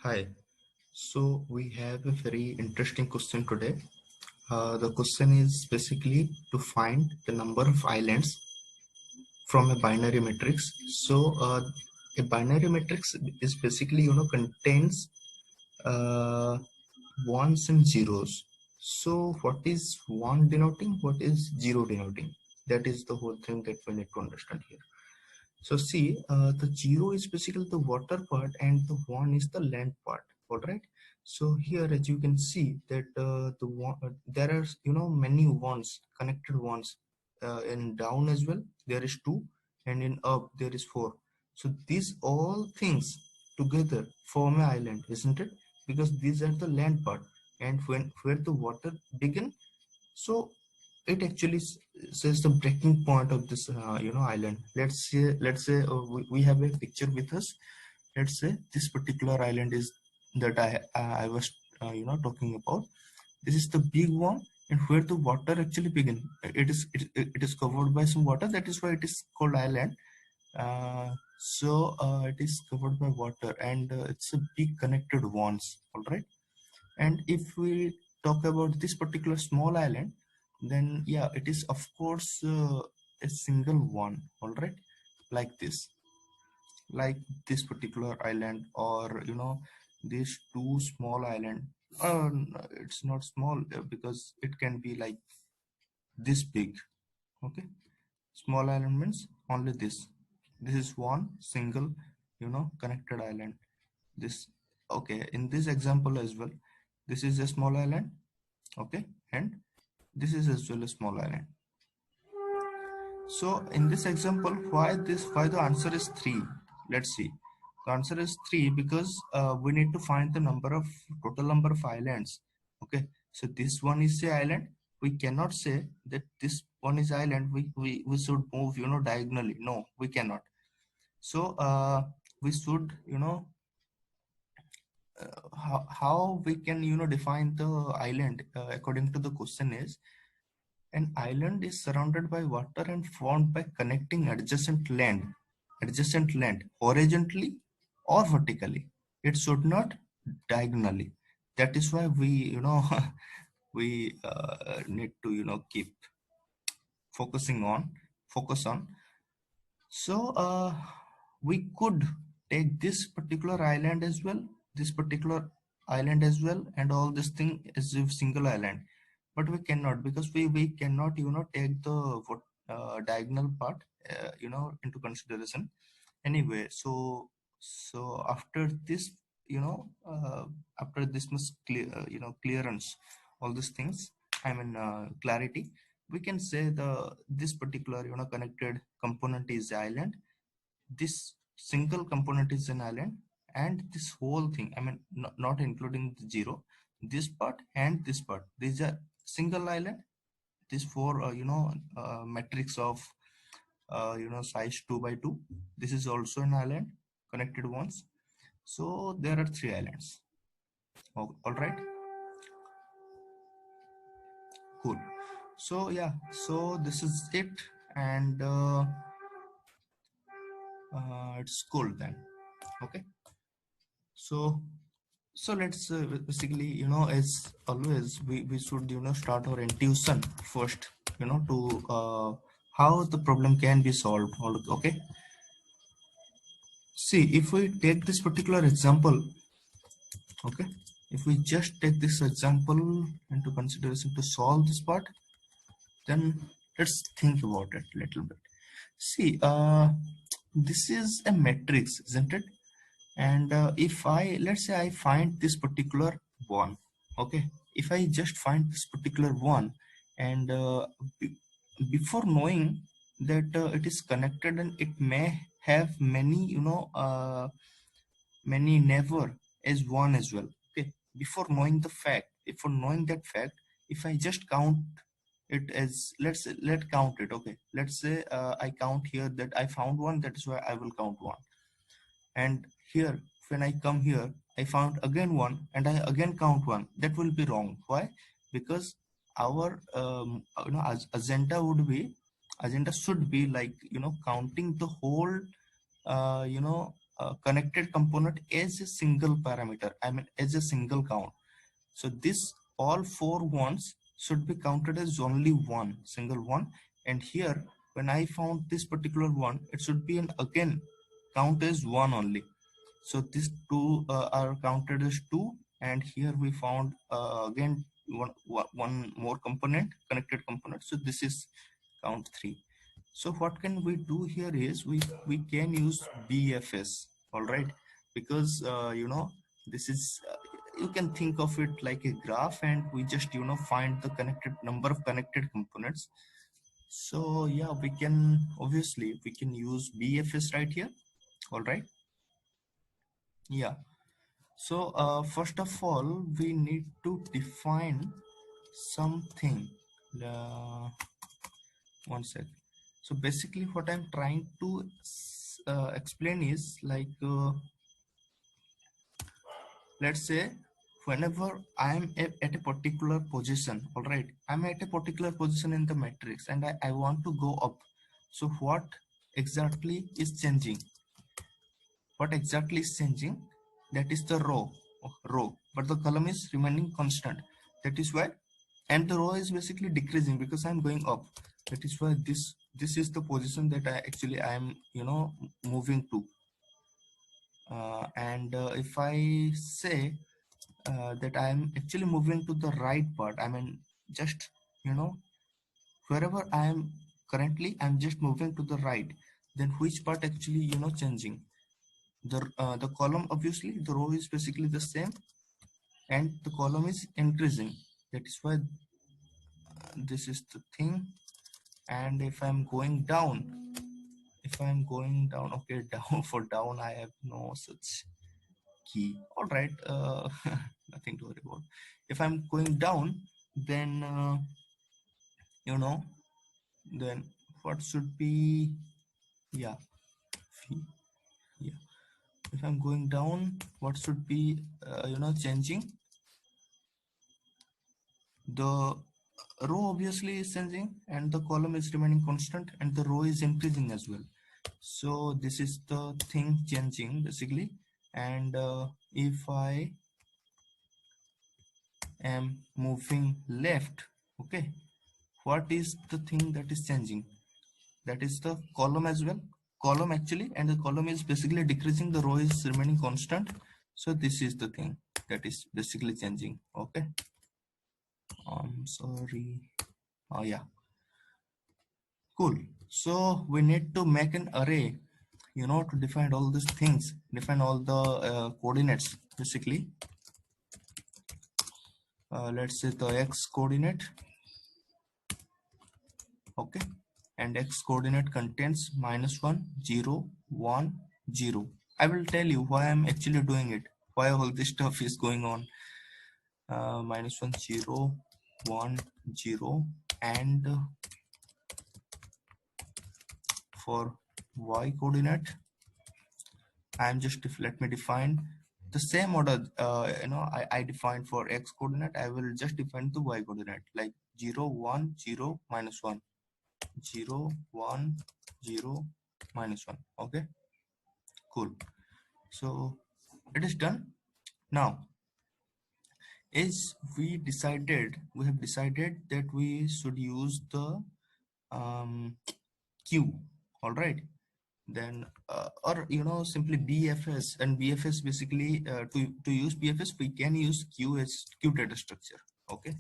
Hi. So we have a very interesting question today. The question is basically to find the number of islands from a binary matrix. A binary matrix is basically contains uh, ones and zeros. So what is one denoting? What is zero denoting? That is the whole thing that we need to understand here. So see, the zero is basically the water part and the one is the land part. All right. So here, as you can see, that there are many ones connected ones in down as well. There is two, and in up there is four. So these all things together form an island, isn't it? Because these are the land part, and when where the water begin, so it actually says the breaking point of this island. We have a picture with us. Let's say this particular island is that I was talking about. This is the big one, and where the water actually begin, it is covered by some water. That is why it is called island. It is covered by water, and it's a big connected ones. All right. And if we talk about this particular small island, then yeah, it is of course a single one. All right, like this particular island, or these two small island. It's not small because it can be like this big. Okay, small island means only this. This is one single connected island. This, okay, in this example as well, this is a small island. Okay, and this is as well a small island. So in this example, why the answer is 3? Let's see. The answer is 3 because we need to find the total number of islands. Okay, so this one is a island. We cannot say that this one is island. We should move diagonally. No, we cannot. So we should how we can define the island according to the question is, an island is surrounded by water and formed by connecting adjacent land horizontally or vertically. It should not diagonally. That is why we we need to keep focus on. So we could take this particular island as well, and all this thing as a single island, but we cannot because we cannot take the diagonal part into consideration anyway. So after this after this much clearance, all these things, I mean clarity, we can say this particular connected component is island, this single component is an island, and this whole thing, I mean not including the zero, this part and this part, these are single island. This four matrix of size 2 by 2, this is also an island, connected ones. So there are three islands. All right, cool. So yeah, so this is it, and it's cool then. Okay, so let's basically as always, we should start our intuition first, to how the problem can be solved. Okay, see, if we take this particular example, okay, if we just take this example into consideration to solve this part, then let's think about it a little bit. See, this is a matrix, isn't it? And if I, let's say I find this particular one. Okay, if I just find this particular one, and before knowing that it is connected and it may have many many never as one as well. Okay, before knowing that fact, if I just count it as, let's count it. Okay, let's say I count here that I found one, that is why I will count one. And here, when I come here, I found again one, and I again count one. That will be wrong. Why? Because our agenda should be like counting the whole connected component as a single parameter, I mean as a single count. So this all four ones should be counted as only one single one, and here when I found this particular one, it should be an again count as one only. So these two are counted as two, and here we found again one more component, connected component, so this is count three. So what can we do here is we can use BFS, all right, because this is you can think of it like a graph, and we just find the connected number of connected components. So yeah, we can obviously we can use BFS right here, all right. Yeah, so first of all we need to define something. uh, One sec. So basically what I'm trying to explain is like let's say whenever I am at a particular position, all right, I'm at a particular position in the matrix and I want to go up. So what exactly is changing? What exactly is changing? That is the row, but the column is remaining constant. That is why, and the row is basically decreasing because I'm going up. That is why this is the position that I am moving to. And if I say that I am actually moving to the right part, I mean just you know wherever I am currently, I'm just moving to the right. Then which part actually changing? The column, obviously the row is basically the same, and the column is increasing. That is why this is the thing. And if I'm going down, okay, down, for down I have no such key, all right. Nothing to worry about. If I'm going down, then you know then what should be, yeah, yeah, if I'm going down, what should be changing? The row obviously is changing, and the column is remaining constant, and the row is increasing as well. So this is the thing changing basically. And if I am moving left, okay, what is the thing that is changing? That is the column as well, column actually, and the column is basically decreasing, the row is remaining constant. So this is the thing that is basically changing. Okay, I'm sorry. Oh yeah, cool. So we need to make an array, to define all these things, define all the coordinates basically. Let's say the x coordinate, okay, and x coordinate contains -1 0 1 0. I will tell you why I'm actually doing it, why all this stuff is going on. -1 0 1 0, and for y coordinate I'm just, if let me define the same order. I defined for x coordinate, I will just define the y coordinate like 0 1 0 -1 0 1 0 -1. Okay, cool. So it is done. Now as we have decided that we should use the q, all right. Then or simply BFS, and BFS basically to use BFS we can use q as q data structure. Okay,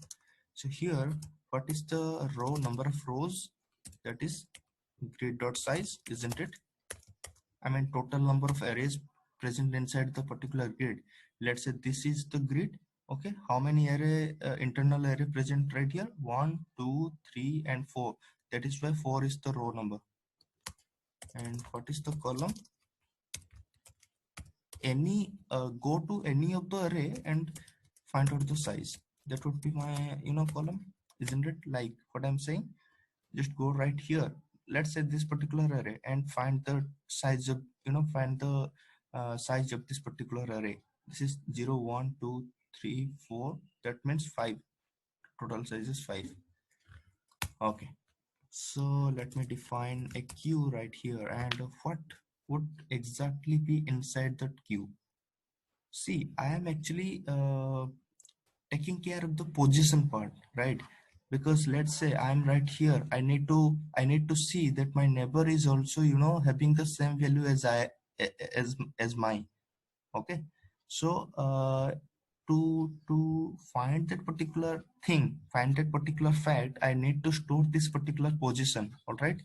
so here what is the row number of rows? That is grid dot size, isn't it? I mean total number of arrays present inside the particular grid. Let's say this is the grid. Okay, how many array internal array present right here? 1 2 3 and 4. That is why 4 is the row number. And what is the column? Any go to any of the array and find out the size. That would be my column, isn't it? Like what I'm saying, just go right here, let's say this particular array, and find the size of find the size of this particular array. This is 0 1 2 3 4, that means 5. Total size is 5. Okay, so let me define a queue right here. And would exactly be inside that queue. See, I am actually taking care of the position part, right? Because let's say I'm right here, I need to see that my neighbor is also, having the same value as as mine. Okay, so to find that particular thing, find that particular fact, I need to store this particular position. All right.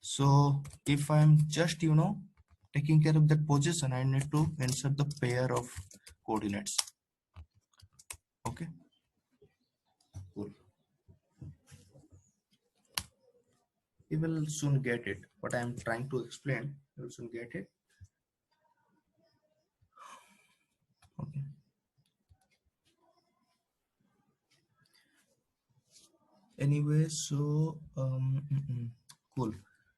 So if I'm just taking care of that position, I need to insert the pair of coordinates. Okay, cool. You will soon get it. What I'm trying to explain, you will soon get it. Okay. Anyway, so cool.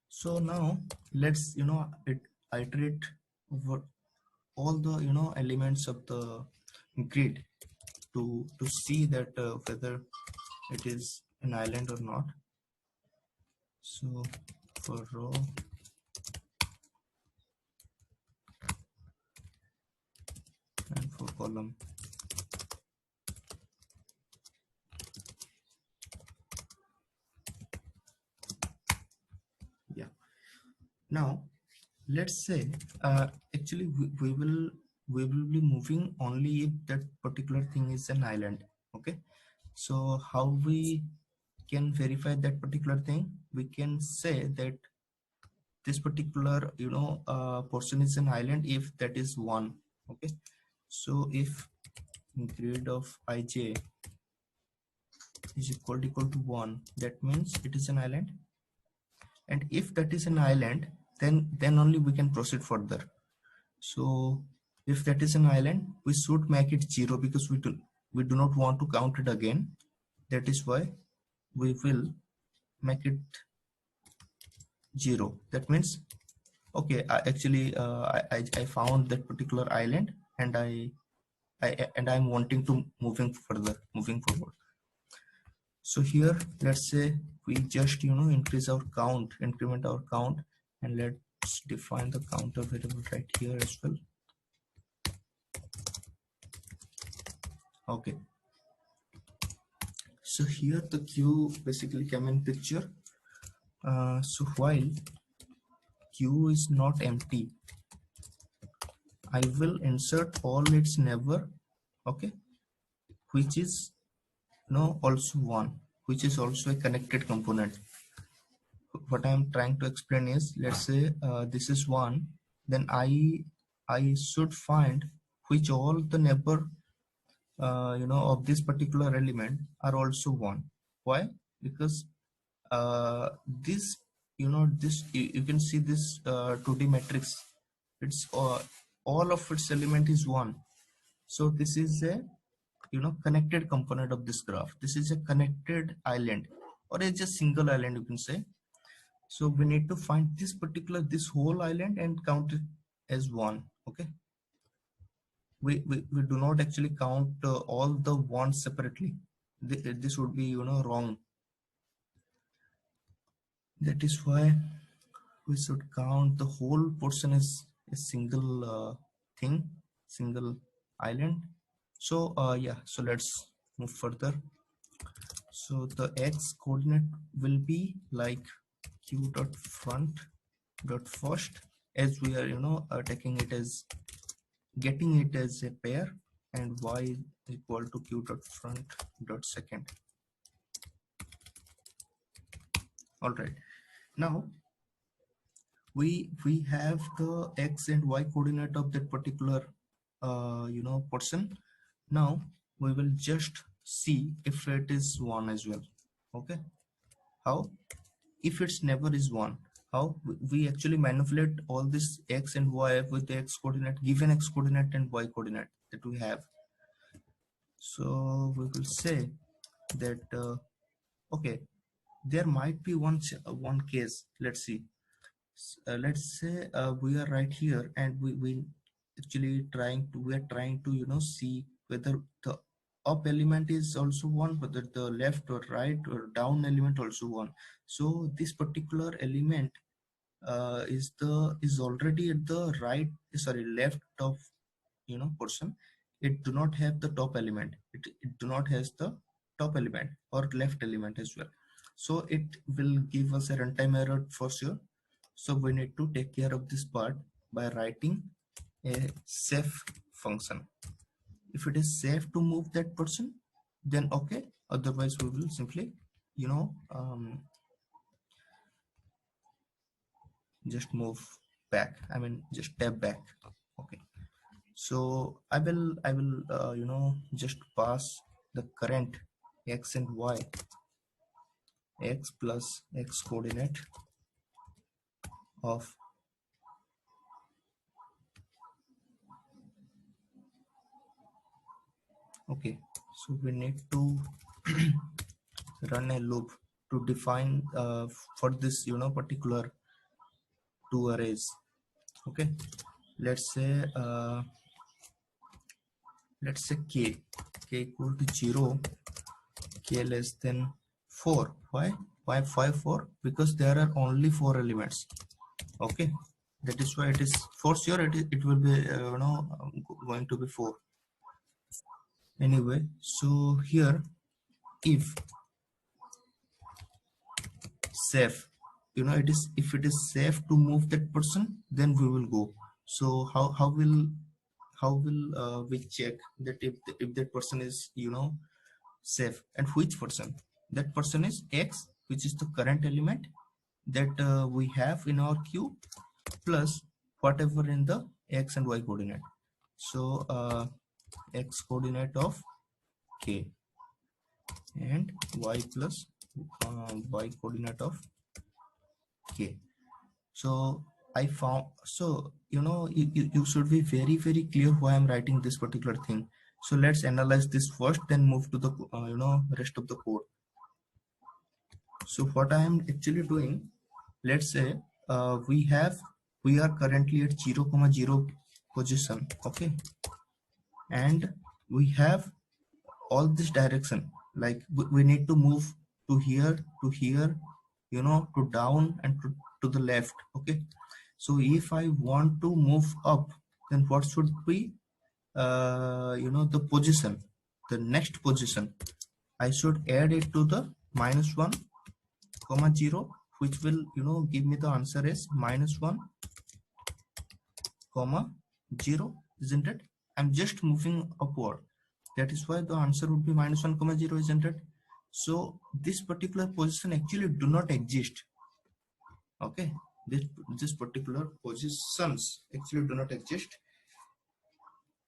So now let's iterate over all the elements of the grid to see that whether it is an island or not. So for row and for column. Yeah. Now let's say actually we will be moving only if that particular thing is an island. Okay. So how we can verify that particular thing? We can say that this particular portion is an island if that is one. Okay. So if grid of ij is equal to 1, that means it is an island, and if that is an island, then only we can proceed further. So if that is an island, we should make it 0 because we do not want to count it again. That is why we will make it 0. That means okay, I found that particular island, and I'm wanting to moving forward. So here let's say we just increase our count, increment our count, and let's define the counter variable right here as well. Okay, so here the queue basically came in picture. So while queue is not empty, I will insert all its neighbor, okay, which is also one, which is also a connected component. What I'm trying to explain is, let's say this is one, then I should find which all the neighbor of this particular element are also one. Why? Because this this you can see this 2D matrix, it's all of its element is one. So this is a connected component of this graph. This is a connected island, or it's a single island, you can say. So we need to find this whole island and count it as one. Okay, we do not actually count all the ones separately. This would be wrong. That is why we should count the whole portion as a single thing, single island. So yeah, so let's move further. So the x coordinate will be like q dot front dot first, as we are taking it as getting it as a pair, and y is equal to q dot front dot second. All right, now we have the x and y coordinate of that particular portion. Now we will just see if it is one as well. Okay, how? If its neighbor is one, how? We actually manipulate all this x and y with the x coordinate, given x coordinate and y coordinate that we have. So we will say that okay, there might be one case. Let's see. Let's say we are right here, and we actually we are trying to see whether the up element is also one, whether the left or right or down element also one. So this particular element is already at the right, sorry, left of portion. It do not have the top element, it do not has the top element or left element as well, so it will give us a runtime error for sure. So we need to take care of this part by writing a safe function. If it is safe to move that person, then okay, otherwise we will simply you know um, just move back, I mean just tap back. Okay, so I will just pass the current x and y, x plus x coordinate of okay. So we need to run a loop to define for this particular two arrays. Okay, let's say k equal to 0, k less than 4. Why 5 4? Because there are only 4 elements. Okay, that is why it is for sure it will be going to be 4 anyway. So here, if safe, it is, if it is safe to move that person, then we will go. So how will we check that if that person is safe, and which person? That person is x, which is the current element that we have in our queue, plus whatever in the x and y coordinate. So x coordinate of k and y plus y coordinate of k. So I found, so you should be very very clear why I'm writing this particular thing. So let's analyze this first, then move to the rest of the code. So what I am actually doing, let's say we are currently at 0, 0 position. Okay, and we have all this direction, like we need to move to here, to here, to down, and to the left. Okay, so if I want to move up, then what should be the position, the next position? I should add it to the -1, 0, which will give me the answer as -1, 0, isn't it? I'm just moving upward, that is why the answer would be -1, 0, isn't it? So this particular position actually do not exist. Okay, this particular positions actually do not exist.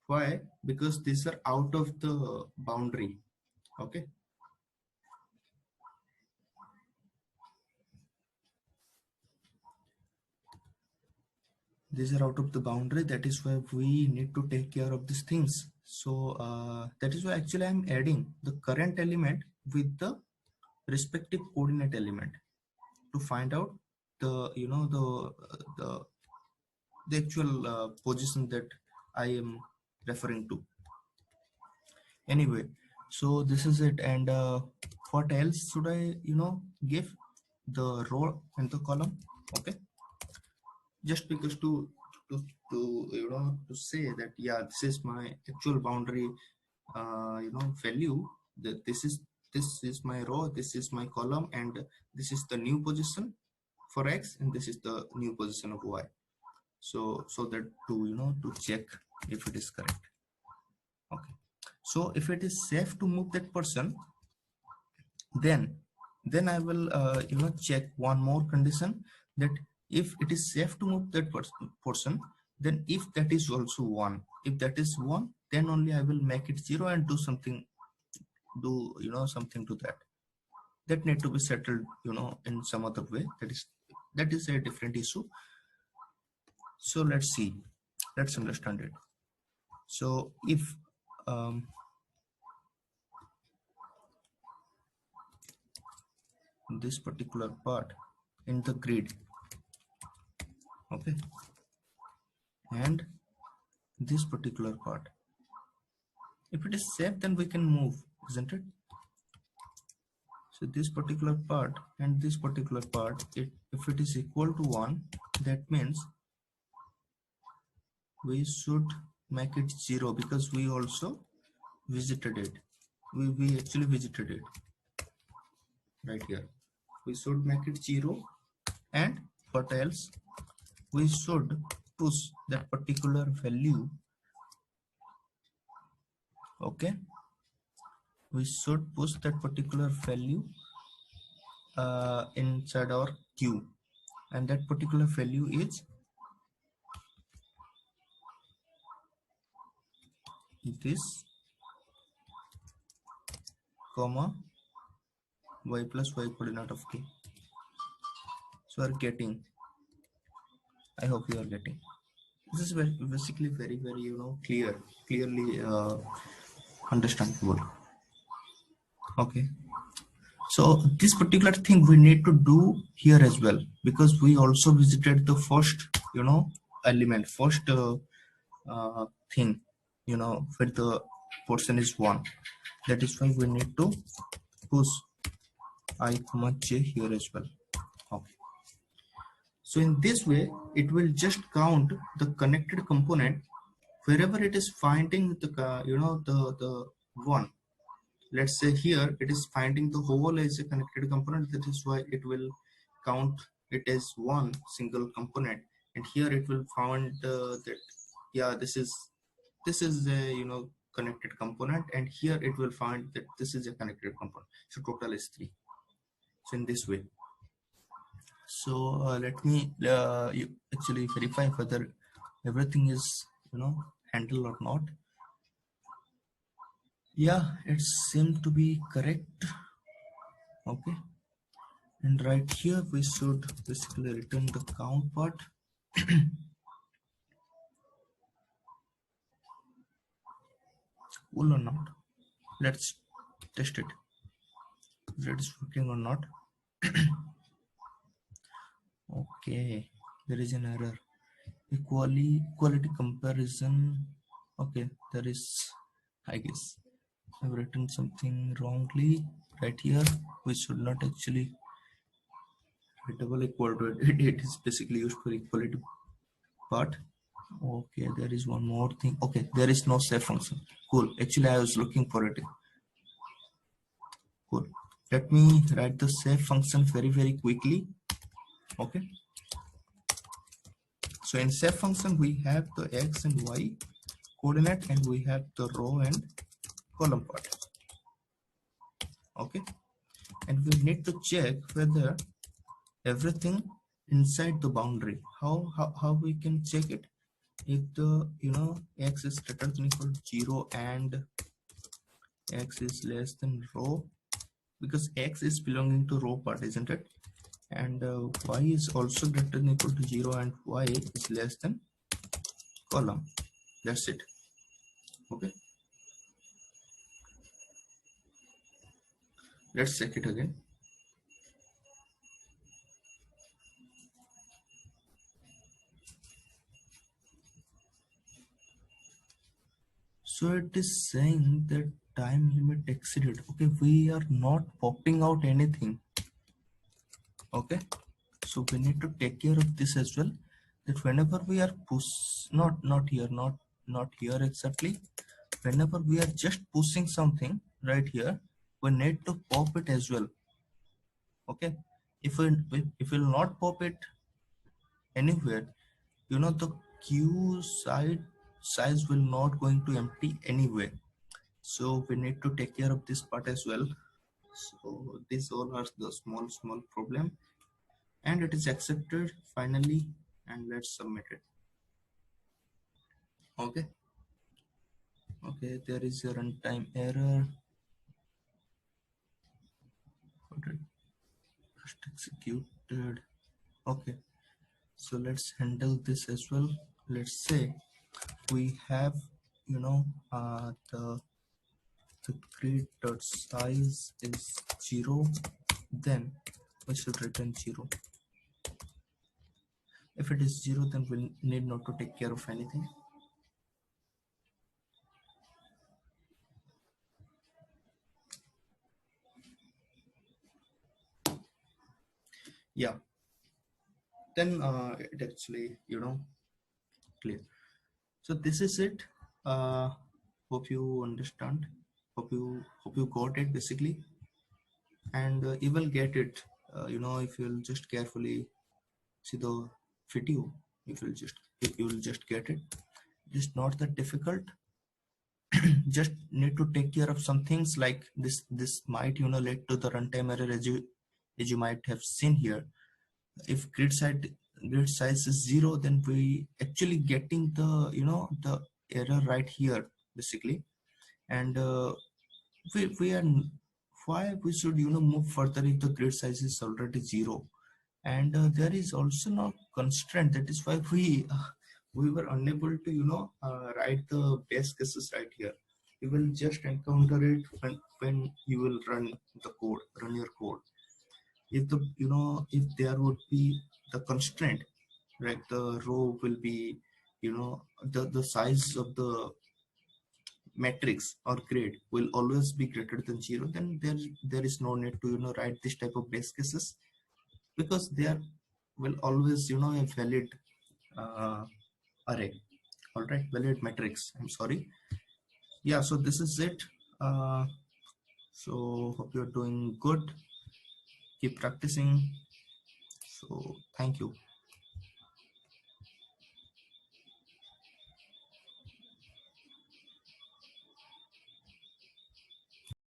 Why? Because these are out of the boundary. Okay, these are out of the boundary, that is why we need to take care of these things. So that is why actually I'm adding the current element with the respective coordinate element to find out the the actual position that I am referring to. Anyway, so this is it. And what else should I give? The row and the column. Okay, just because to to say that yeah, this is my actual boundary value, that this is my row, this is my column, and this is the new position for x, and this is the new position of y. So that to to check if it is correct. Okay, so if it is safe to move that person, then I will check one more condition, that if it is safe to move that person, then if that is also 1, if that is 1, then only I will make it 0 and do something, something to that. That need to be settled in some other way. That is a different issue. So let's see, let's understand it. So if this particular part in the grid, okay, and this particular part, if it is safe, then we can move, isn't it? So this particular part and this particular part, if it is equal to 1, That means we should make it 0 because we also visited it. We actually visited it right here. We should make it 0. And what else? We should push that particular value. Okay, we should push that particular value inside our queue, and that particular value is this comma y plus y coordinate of k. So we are getting, I hope you are getting. This is basically very clearly understandable. Okay, so this particular thing we need to do here as well, because we also visited the first element, first thing, where the portion is 1. That is why we need to push I comma j here as well. Okay, so in this way it will just count the connected component wherever it is finding the the one. Let's say here it is finding the whole as a connected component. That is why it will count it as one single component, and here it will find that yeah, this is a connected component, and here it will find that this is a connected component. So total is 3. So in this way. So let me actually verify whether everything is handled or not. Yeah, it seemed to be correct. Okay, and right here we should basically return the count part. Cool or not? Let's test it, if it is working or not. Okay, there is an error. Equality comparison. Okay, there is, I guess I've written something wrongly right here. We should not actually write double equal to it. It is basically used for equality part. Okay, there is one more thing. Okay, there is no save function. Cool, actually I was looking for it. Cool, let me write the save function very quickly. Okay, so in save function we have the x and y coordinate, and we have the row and column part. Okay, and we need to check whether everything inside the boundary. How we can check it? If the x is greater than equal to 0 and x is less than row, because x is belonging to row part, isn't it? And y is also greater than equal to 0 and y is less than column. That's it. Okay, let's check it again. So it is saying that time limit exceeded. Okay, we are not popping out anything. Okay, so we need to take care of this as well, that whenever we are not here, not here exactly, whenever we are just pushing something right here, we need to pop it as well. Okay, if we'll not pop it anywhere, the queue size will not going to empty anyway. So we need to take care of this part as well. So these all are the small problem, and it is accepted finally, and let's submit it. Okay, there is a runtime error. Just executed. Okay, so let's handle this as well. Let's say we have the grid dot size is 0, then we should return 0. If it is 0, then we'll need not to take care of anything. Yeah, then it actually clear. So this is it. uh, Hope you understand, hope you got it basically. And you will get it, if you'll just carefully see the video. If you'll just get it, it's not that difficult. Just need to take care of some things like this might lead to the runtime error, as you might have seen here. If grid size is 0, then we actually getting the the error right here basically. And we are why we should move further if the grid size is already 0. And there is also no constraint. That is why we were unable to write the best cases right here. You will just encounter it when you will run your code. If the if there would be the constraint, right, the row will be the size of the matrix or grade will always be greater than 0, then there is no need to write this type of base cases, because there will always a valid uh, array. All right, valid matrix, I'm sorry. Yeah, so this is it. uh, so hope you're doing good. Keep practicing. So thank you.